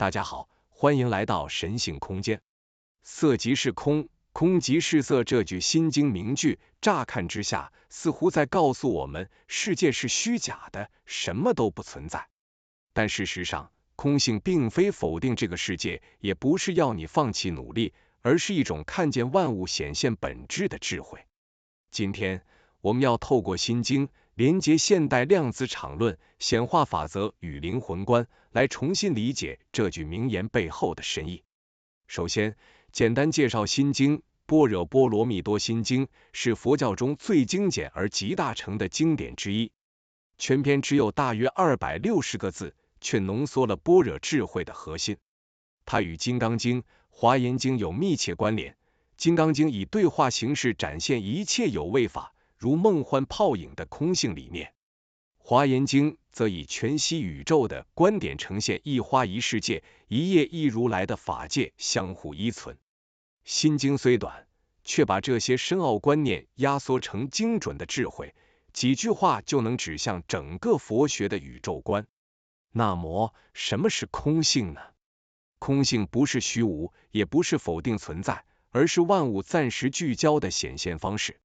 大家好，欢迎来到神性空间。色即是空，空即是色这句心经名句，乍看之下似乎在告诉我们世界是虚假的，什么都不存在。但事实上，空性并非否定这个世界，也不是要你放弃努力，而是一种看见万物显现本质的智慧。今天我们要透过心经连接现代量子场论、显化法则与灵魂观，来重新理解这句名言背后的深意。首先，简单介绍心经。般若波罗蜜多心经是佛教中最精简而集大成的经典之一，全篇只有大约260个字，却浓缩了般若智慧的核心。它与金刚经、华严经有密切关联。金刚经以对话形式展现一切有为法，如梦幻泡影的空性理念；华严经则以全息宇宙的观点呈现一花一世界、一叶一如来的法界相互依存。心经虽短，却把这些深奥观念压缩成精准的智慧，几句话就能指向整个佛学的宇宙观。那么，什么是空性呢？空性不是虚无，也不是否定存在，而是万物暂时聚焦的显现方式。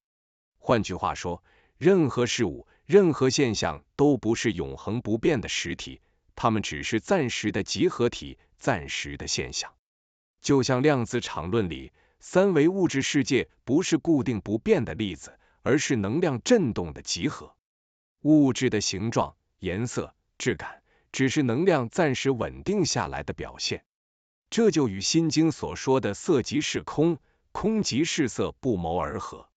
换句话说，任何事物、任何现象都不是永恒不变的实体，它们只是暂时的集合体，暂时的现象。就像量子场论里，三维物质世界不是固定不变的粒子，而是能量振动的集合。物质的形状、颜色、质感，只是能量暂时稳定下来的表现。这就与心经所说的色即是空，空即是色不谋而合。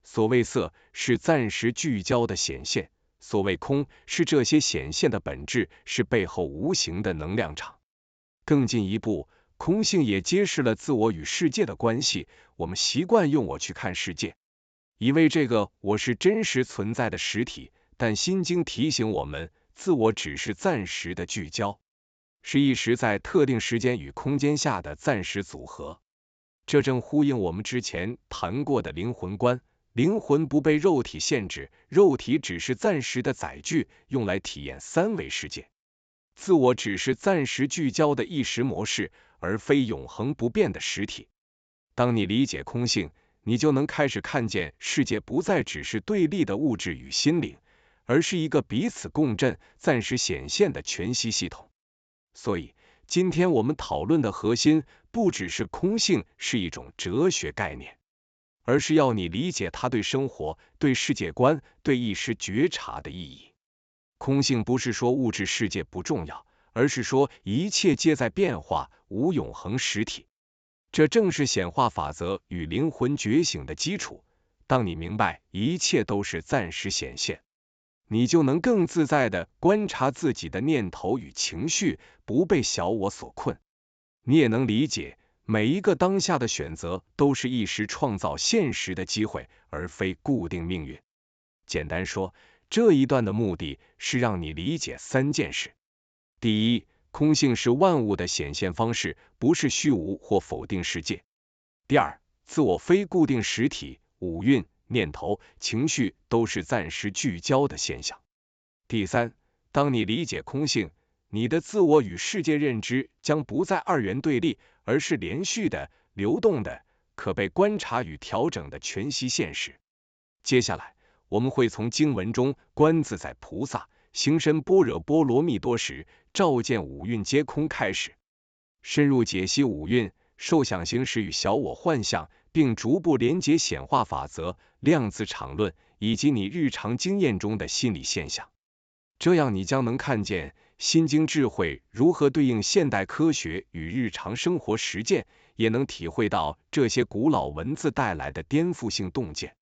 所谓色，是暂时聚焦的显现；所谓空，是这些显现的本质，是背后无形的能量场。更进一步，空性也揭示了自我与世界的关系。我们习惯用我去看世界，以为这个我是真实存在的实体，但心经提醒我们，自我只是暂时的聚焦，是一时在特定时间与空间下的暂时组合。这正呼应我们之前谈过的灵魂观。灵魂不被肉体限制，肉体只是暂时的载具，用来体验三维世界。自我只是暂时聚焦的意识模式，而非永恒不变的实体。当你理解空性，你就能开始看见世界不再只是对立的物质与心灵，而是一个彼此共振、暂时显现的全息系统。所以，今天我们讨论的核心不只是空性是一种哲学概念，而是要你理解它对生活、对世界观、对意识觉察的意义。空性不是说物质世界不重要，而是说一切皆在变化，无永恒实体。这正是显化法则与灵魂觉醒的基础。当你明白一切都是暂时显现，你就能更自在地观察自己的念头与情绪，不被小我所困。你也能理解，每一个当下的选择都是一时创造现实的机会，而非固定命运。简单说，这一段的目的是让你理解3件事。第一，空性是万物的显现方式，不是虚无或否定世界。第二，自我非固定实体，五蕴、念头、情绪都是暂时聚焦的现象。第三，当你理解空性，你的自我与世界认知将不再二元对立，而是连续的、流动的、可被观察与调整的全息现实。接下来，我们会从经文中观自在菩萨行深般若波罗蜜多时，照见五蕴皆空开始，深入解析五蕴、受想行识与小我幻象，并逐步连结显化法则、量子场论以及你日常经验中的心理现象。这样你将能看见心经智慧如何对应现代科学与日常生活实践，也能体会到这些古老文字带来的颠覆性洞见。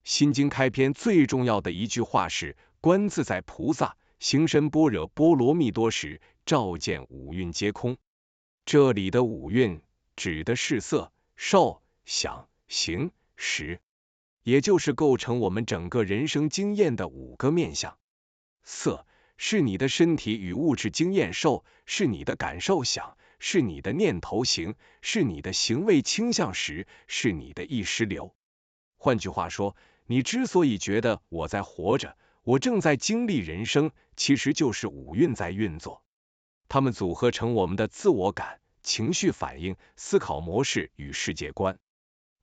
心经开篇最重要的一句话是观自在菩萨行深般若波罗蜜多时，照见五蕴皆空。这里的五蕴指的是色、受、想、行、识，也就是构成我们整个人生经验的5个面向。色是你的身体与物质经验，受是你的感受想，是你的念头行，是你的行为倾向识，是你的意识流。换句话说，你之所以觉得我在活着，我正在经历人生，其实就是五蕴在运作，它们组合成我们的自我感、情绪反应、思考模式与世界观。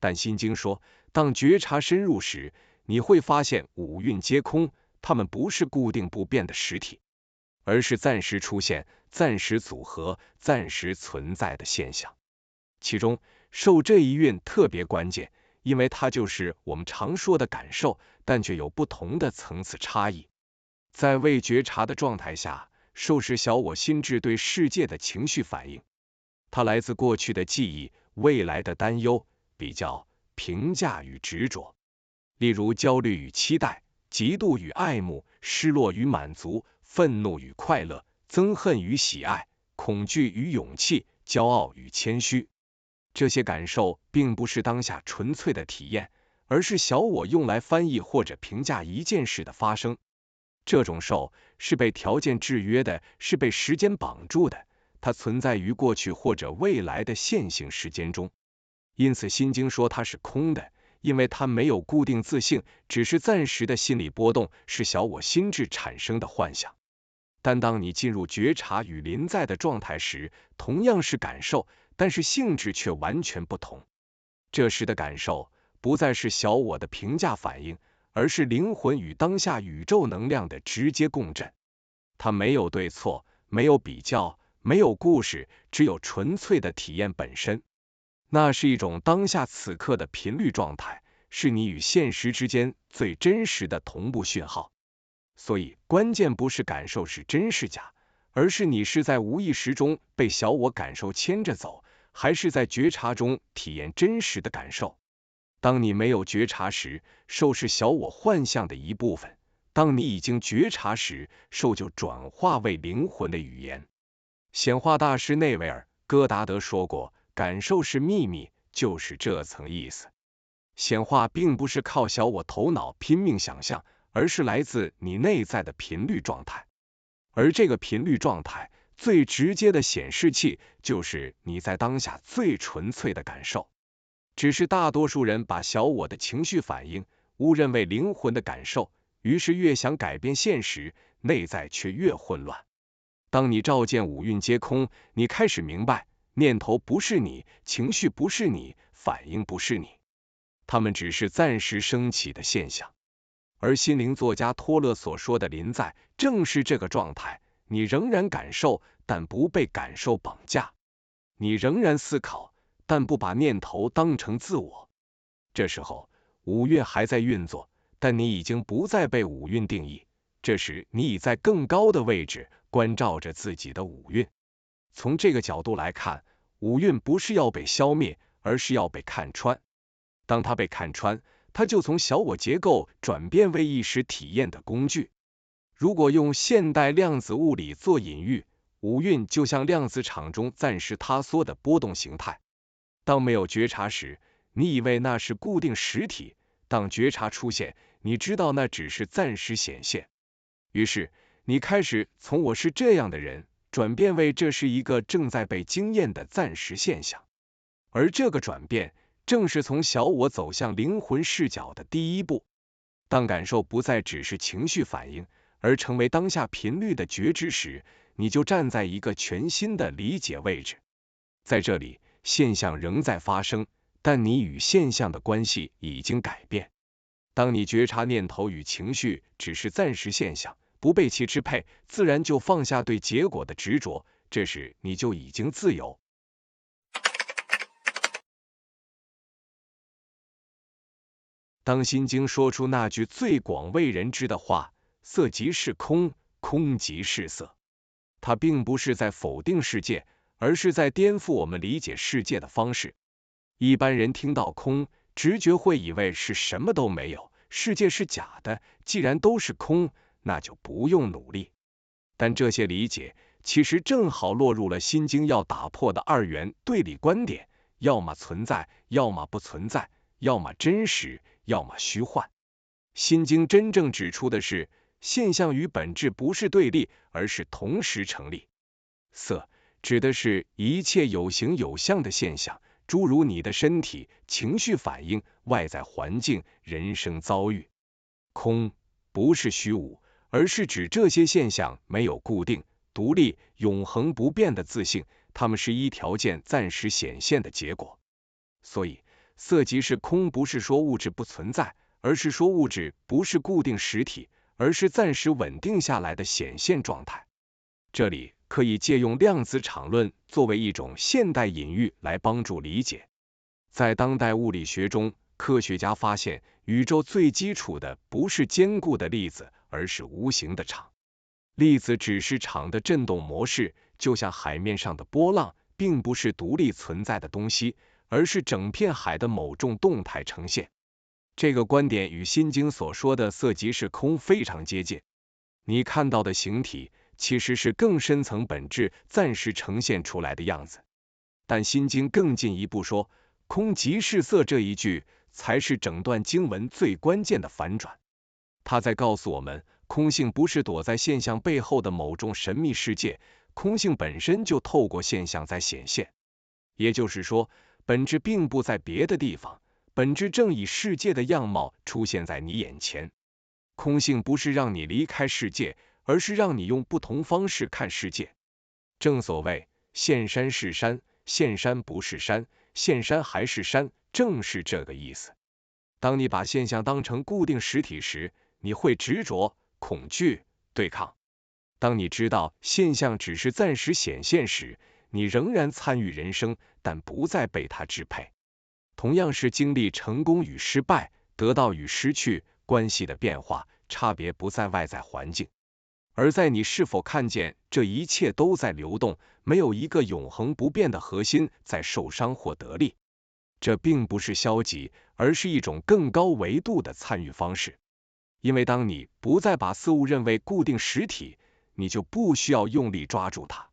但心经说，当觉察深入时，你会发现五蕴皆空，它们不是固定不变的实体，而是暂时出现、暂时组合、暂时存在的现象。其中，受这一蕴特别关键，因为它就是我们常说的感受，但却有不同的层次差异。在未觉察的状态下，受是小我心智对世界的情绪反应，它来自过去的记忆、未来的担忧、比较、评价与执着。例如焦虑与期待、嫉妒与爱慕、失落与满足、愤怒与快乐、憎恨与喜爱、恐惧与勇气、骄傲与谦虚。这些感受并不是当下纯粹的体验，而是小我用来翻译或者评价一件事的发生。这种受是被条件制约的，是被时间绑住的，它存在于过去或者未来的线性时间中。因此心经说它是空的，因为它没有固定自性，只是暂时的心理波动，是小我心智产生的幻想。但当你进入觉察与临在的状态时，同样是感受，但是性质却完全不同。这时的感受不再是小我的评价反应，而是灵魂与当下宇宙能量的直接共振。它没有对错，没有比较，没有故事，只有纯粹的体验本身。那是一种当下此刻的频率状态，是你与现实之间最真实的同步讯号。所以关键不是感受是真是假，而是你是在无意识中被小我感受牵着走，还是在觉察中体验真实的感受。当你没有觉察时，受是小我幻象的一部分；当你已经觉察时，受就转化为灵魂的语言。显化大师内维尔·戈达德说过，感受是秘密，就是这层意思。显化并不是靠小我头脑拼命想象，而是来自你内在的频率状态。而这个频率状态最直接的显示器，就是你在当下最纯粹的感受。只是大多数人把小我的情绪反应误认为灵魂的感受，于是越想改变现实，内在却越混乱。当你照见五蕴皆空，你开始明白，念头不是你，情绪不是你，反应不是你，它们只是暂时升起的现象。而心灵作家托勒所说的临在，正是这个状态，你仍然感受，但不被感受绑架；你仍然思考，但不把念头当成自我。这时候，五蕴还在运作，但你已经不再被五蕴定义。这时，你已在更高的位置关照着自己的五蕴。从这个角度来看，五蕴不是要被消灭，而是要被看穿。当它被看穿，它就从小我结构转变为意识体验的工具。如果用现代量子物理做隐喻，五蕴就像量子场中暂时塌缩的波动形态。当没有觉察时，你以为那是固定实体；当觉察出现，你知道那只是暂时显现。于是，你开始从我是这样的人，转变为这是一个正在被经验的暂时现象。而这个转变，正是从小我走向灵魂视角的第一步。当感受不再只是情绪反应，而成为当下频率的觉知时，你就站在一个全新的理解位置。在这里，现象仍在发生，但你与现象的关系已经改变。当你觉察念头与情绪只是暂时现象，不被其支配，自然就放下对结果的执着，这时你就已经自由。当心经说出那句最广为人知的话，色即是空，空即是色，它并不是在否定世界，而是在颠覆我们理解世界的方式。一般人听到空，直觉会以为是什么都没有，世界是假的，既然都是空，那就不用努力。但这些理解其实正好落入了心经要打破的二元对立观点，要么存在，要么不存在，要么真实，要么虚幻。心经真正指出的是，现象与本质不是对立，而是同时成立。色指的是一切有形有相的现象，诸如你的身体、情绪反应、外在环境、人生遭遇。空不是虚无，而是指这些现象没有固定、独立、永恒不变的自性，它们是依条件暂时显现的结果。所以，色即是空不是说物质不存在，而是说物质不是固定实体，而是暂时稳定下来的显现状态。这里可以借用量子场论作为一种现代隐喻来帮助理解。在当代物理学中，科学家发现，宇宙最基础的不是坚固的粒子，而是无形的场。粒子只是场的振动模式，就像海面上的波浪，并不是独立存在的东西，而是整片海的某种动态呈现。这个观点与《心经》所说的色即是空非常接近。你看到的形体其实是更深层本质暂时呈现出来的样子。但《心经》更进一步说，空即是色这一句才是整段经文最关键的反转。它在告诉我们，空性不是躲在现象背后的某种神秘世界，空性本身就透过现象在显现。也就是说，本质并不在别的地方，本质正以世界的样貌出现在你眼前。空性不是让你离开世界，而是让你用不同方式看世界。正所谓现山是山，现山不是山，现山还是山，正是这个意思。当你把现象当成固定实体时，你会执着、恐惧、对抗。当你知道现象只是暂时显现时，你仍然参与人生，但不再被它支配。同样是经历成功与失败，得到与失去，关系的变化，差别不在外在环境，而在你是否看见这一切都在流动，没有一个永恒不变的核心在受伤或得利。这并不是消极，而是一种更高维度的参与方式。因为当你不再把事物认为固定实体，你就不需要用力抓住它。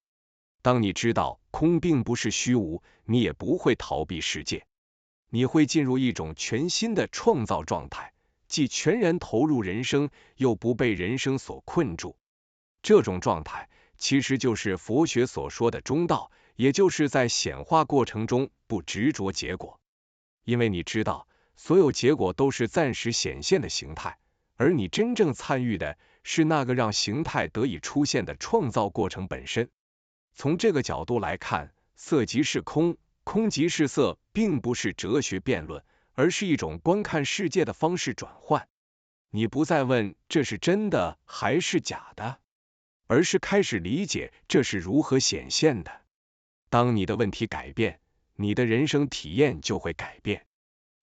当你知道空并不是虚无，你也不会逃避世界。你会进入一种全新的创造状态，既全然投入人生，又不被人生所困住。这种状态其实就是佛学所说的中道，也就是在显化过程中不执着结果。因为你知道，所有结果都是暂时显现的形态，而你真正参与的是那个让形态得以出现的创造过程本身。从这个角度来看，色即是空，空即是色，并不是哲学辩论，而是一种观看世界的方式转换。你不再问这是真的还是假的，而是开始理解这是如何显现的。当你的问题改变，你的人生体验就会改变。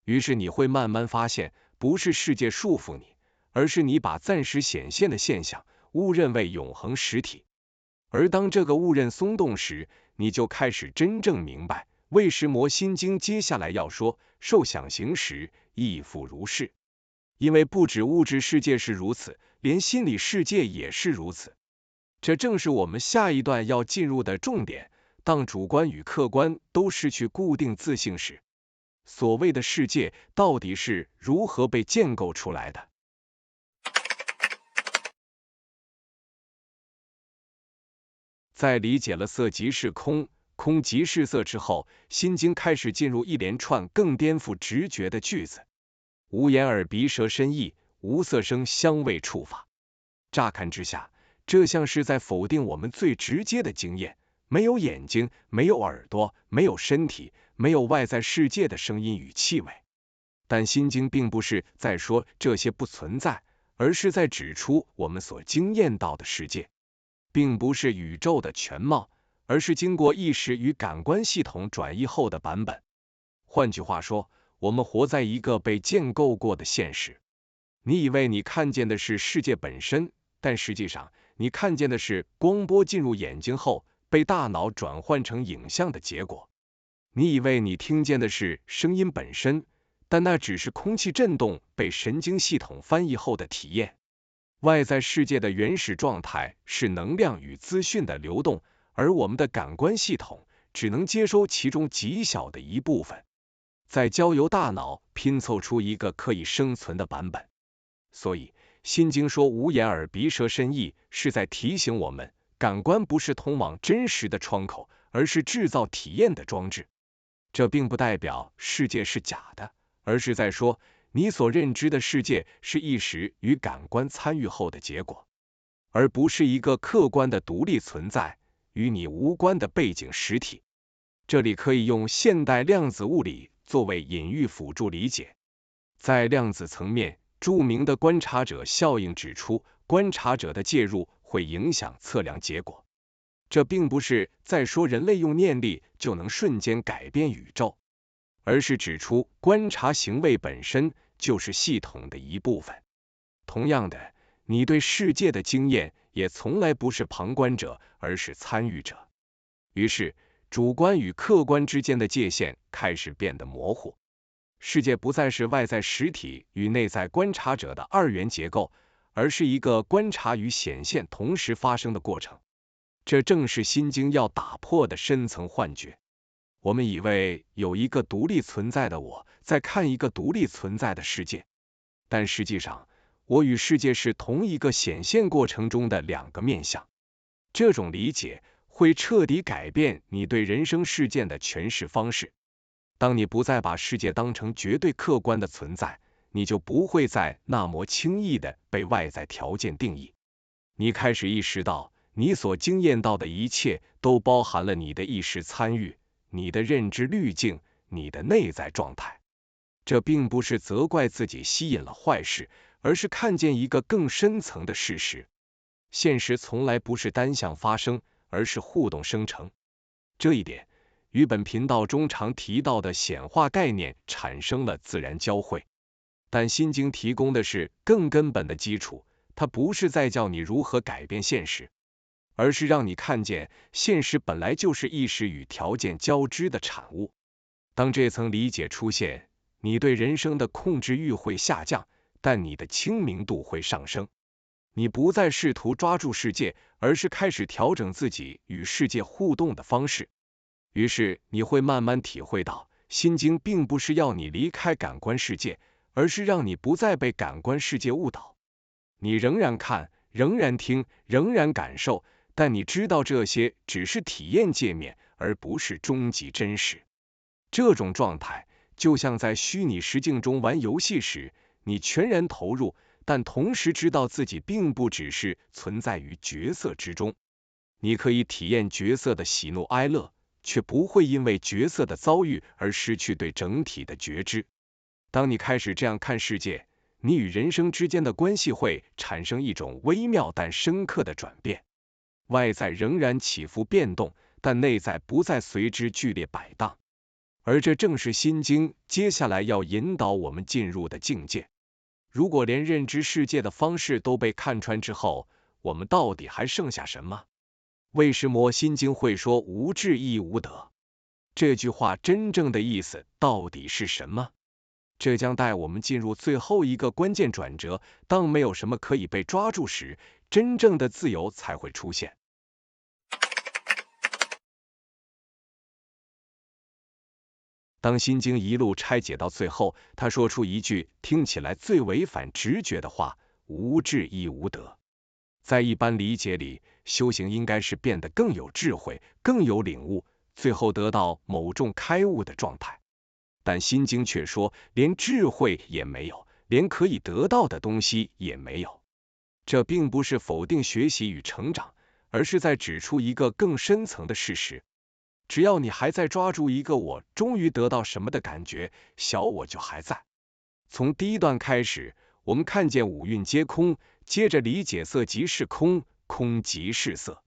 于是你会慢慢发现，不是世界束缚你，而是你把暂时显现的现象误认为永恒实体。而当这个误认松动时，你就开始真正明白，为什么心经接下来要说受想行识，亦复如是。因为不止物质世界是如此，连心理世界也是如此。这正是我们下一段要进入的重点。当主观与客观都失去固定自性时，所谓的世界到底是如何被建构出来的？在理解了色即是空，空即是色之后，心经开始进入一连串更颠覆直觉的句子。无眼耳鼻舌身意，无色声香味触法。乍看之下，这像是在否定我们最直接的经验。没有眼睛，没有耳朵，没有身体，没有外在世界的声音与气味。但心经并不是在说这些不存在，而是在指出我们所经验到的世界，并不是宇宙的全貌，而是经过意识与感官系统转移后的版本。换句话说，我们活在一个被建构过的现实。你以为你看见的是世界本身，但实际上你看见的是光波进入眼睛后被大脑转换成影像的结果。你以为你听见的是声音本身，但那只是空气振动被神经系统翻译后的体验。外在世界的原始状态是能量与资讯的流动，而我们的感官系统只能接收其中极小的一部分，再交由大脑拼凑出一个可以生存的版本。所以心经说无眼耳鼻舌身意，是在提醒我们，感官不是通往真实的窗口，而是制造体验的装置。这并不代表世界是假的，而是在说你所认知的世界是意识与感官参与后的结果。而不是一个客观的独立存在，与你无关的背景实体。这里可以用现代量子物理作为隐喻辅助理解。在量子层面，著名的观察者效应指出，观察者的介入会影响测量结果。这并不是在说人类用念力就能瞬间改变宇宙，而是指出观察行为本身就是系统的一部分。同样的，你对世界的经验也从来不是旁观者，而是参与者。于是，主观与客观之间的界限开始变得模糊。世界不再是外在实体与内在观察者的二元结构，而是一个观察与显现同时发生的过程。这正是心经要打破的深层幻觉。我们以为有一个独立存在的我在看一个独立存在的世界，但实际上，我与世界是同一个显现过程中的两个面向。这种理解会彻底改变你对人生事件的诠释方式。当你不再把世界当成绝对客观的存在，你就不会再那么轻易的被外在条件定义。你开始意识到，你所经验到的一切都包含了你的意识参与、你的认知滤镜、你的内在状态。这并不是责怪自己吸引了坏事，而是看见一个更深层的事实。现实从来不是单向发生，而是互动生成。这一点与本频道中常提到的显化概念产生了自然交汇。但心经提供的是更根本的基础，它不是在教你如何改变现实，而是让你看见现实本来就是意识与条件交织的产物。当这层理解出现，你对人生的控制欲会下降，但你的清明度会上升。你不再试图抓住世界，而是开始调整自己与世界互动的方式。于是你会慢慢体会到，心经并不是要你离开感官世界，而是让你不再被感官世界误导。你仍然看，仍然听，仍然感受，但你知道这些只是体验界面，而不是终极真实。这种状态就像在虚拟实境中玩游戏时，你全然投入，但同时知道自己并不只是存在于角色之中。你可以体验角色的喜怒哀乐，却不会因为角色的遭遇而失去对整体的觉知。当你开始这样看世界，你与人生之间的关系会产生一种微妙但深刻的转变。外在仍然起伏变动，但内在不再随之剧烈摆荡。而这正是心经接下来要引导我们进入的境界。如果连认知世界的方式都被看穿之后，我们到底还剩下什么？为什么心经会说无智亦无得？这句话真正的意思到底是什么？这将带我们进入最后一个关键转折，当没有什么可以被抓住时，真正的自由才会出现。当心经一路拆解到最后，他说出一句听起来最违反直觉的话：无智亦无得。在一般理解里，修行应该是变得更有智慧，更有领悟，最后得到某种开悟的状态。但心经却说，连智慧也没有，连可以得到的东西也没有。这并不是否定学习与成长，而是在指出一个更深层的事实。只要你还在抓住一个我终于得到什么的感觉，小我就还在。从第一段开始，我们看见五蕴皆空，接着理解色即是空，空即是色，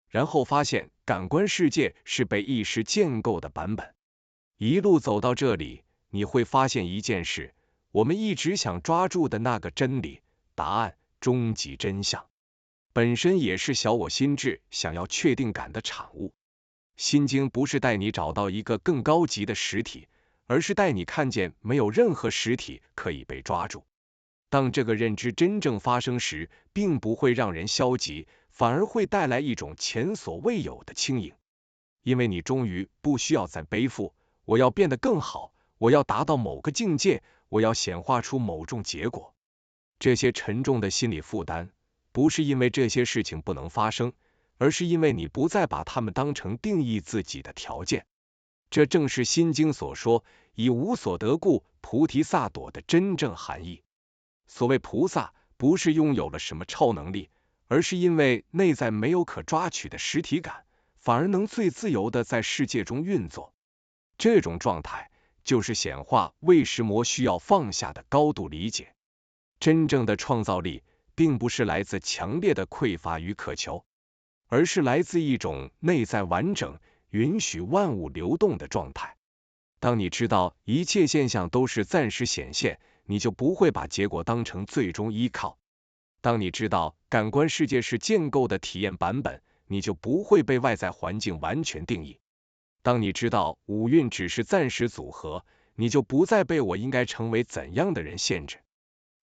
然后发现感官世界是被意识建构的版本。一路走到这里，你会发现一件事，我们一直想抓住的那个真理、答案、终极真相，本身也是小我心智想要确定感的产物。心经不是带你找到一个更高级的实体，而是带你看见没有任何实体可以被抓住。当这个认知真正发生时，并不会让人消极，反而会带来一种前所未有的轻盈。因为你终于不需要再背负，我要变得更好，我要达到某个境界，我要显化出某种结果。这些沉重的心理负担，不是因为这些事情不能发生，而是因为你不再把它们当成定义自己的条件。这正是心经所说以无所得故菩提萨埵的真正含义。所谓菩萨，不是拥有了什么超能力，而是因为内在没有可抓取的实体感，反而能最自由的在世界中运作。这种状态就是显化为什么需要放下的高度理解。真正的创造力并不是来自强烈的匮乏与渴求，而是来自一种内在完整、允许万物流动的状态。当你知道一切现象都是暂时显现，你就不会把结果当成最终依靠。当你知道感官世界是建构的体验版本，你就不会被外在环境完全定义。当你知道五蕴只是暂时组合，你就不再被我应该成为怎样的人限制。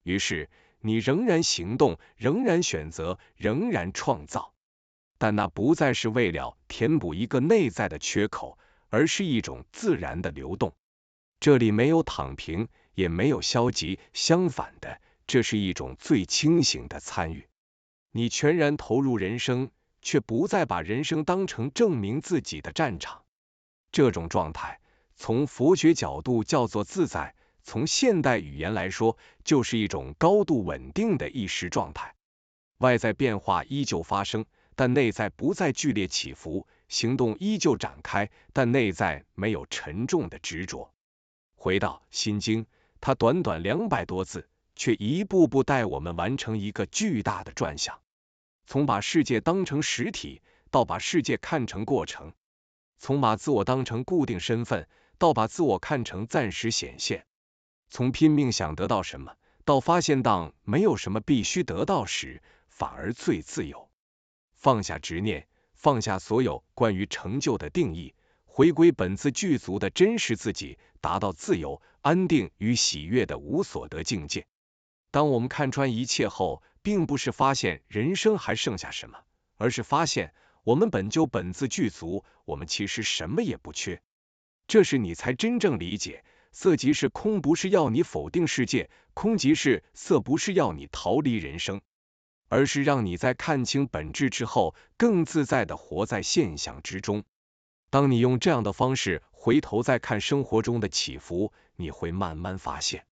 于是，你仍然行动，仍然选择，仍然创造。但那不再是为了填补一个内在的缺口，而是一种自然的流动。这里没有躺平，也没有消极，相反的，这是一种最清醒的参与。你全然投入人生，却不再把人生当成证明自己的战场。这种状态，从佛学角度叫做自在，从现代语言来说，就是一种高度稳定的意识状态。外在变化依旧发生，但内在不再剧烈起伏，行动依旧展开，但内在没有沉重的执着。回到《心经》，它短短200多字，却一步步带我们完成一个巨大的转向，从把世界当成实体，到把世界看成过程；从把自我当成固定身份，到把自我看成暂时显现；从拼命想得到什么，到发现当没有什么必须得到时，反而最自由。放下执念，放下所有关于成就的定义，回归本自具足的真实自己，达到自由、安定与喜悦的无所得境界。当我们看穿一切后，并不是发现人生还剩下什么，而是发现我们本就本自具足，我们其实什么也不缺。这时你才真正理解，色即是空不是要你否定世界，空即是色不是要你逃离人生，而是让你在看清本质之后，更自在地活在现象之中。当你用这样的方式回头再看生活中的起伏，你会慢慢发现，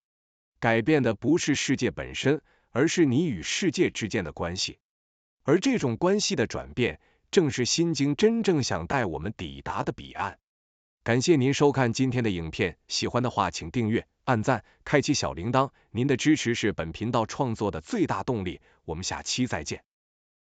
改变的不是世界本身，而是你与世界之间的关系。而这种关系的转变，正是心经真正想带我们抵达的彼岸。感谢您收看今天的影片，喜欢的话请订阅、按赞、开启小铃铛，您的支持是本频道创作的最大动力。我们下期再见。